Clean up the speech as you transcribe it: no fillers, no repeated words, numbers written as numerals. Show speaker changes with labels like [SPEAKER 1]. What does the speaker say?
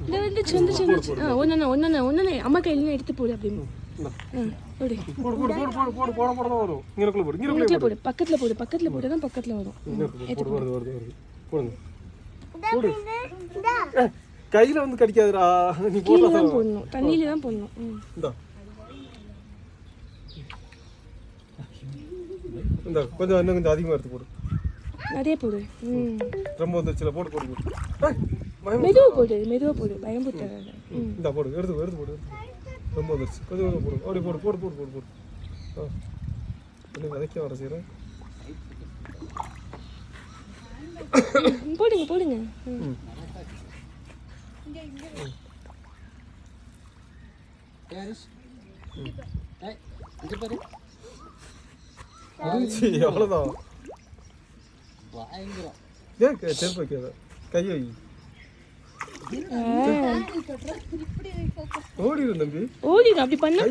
[SPEAKER 1] இந்த வந்துச்சு வந்துச்சு வந்துச்சு. ஒன்று ஒன்று ஒன்று அம்மா கையில எடுத்து போடு அப்படின்னு. போடு
[SPEAKER 2] போடு போடு போடு போடு போடு போட போட தான் வரும். இங்கக்குள்ள போடு.
[SPEAKER 1] இங்கக்குள்ள போடு. பக்கத்துல போடு தான் பக்கத்துல வரும்.
[SPEAKER 2] போடு வருது வருது வருது. போடுங்க. போடு. கையில வந்து கடிக்காதடா. நீ போடா தான்
[SPEAKER 1] போடணும். தண்ணியில தான் போடணும்.
[SPEAKER 2] இந்தா. இந்தா கொஞ்சம் இன்னும் கொஞ்சம் அதிகமா எடுத்து போடு.
[SPEAKER 1] நிறைய போடு.
[SPEAKER 2] ரொம்ப வந்துச்சுல போடு போடு போடு.
[SPEAKER 1] மெதுவா போடு பயம் புத்தாத.
[SPEAKER 2] இந்தா போடு எடுத்து போடு. ரொம்ப வந்துச்சு கொஞ்சம் போடு. அப்படி போடு போடு போடு போடு போடு. இன்னும் வதக்க வர செய்றேன்.
[SPEAKER 1] போடுங்க.
[SPEAKER 2] அவ்வளோதான். ஏன் செருப்பு வைக்காத கை வை. ஓடிடும் தம்பி.
[SPEAKER 1] அப்படி பண்ண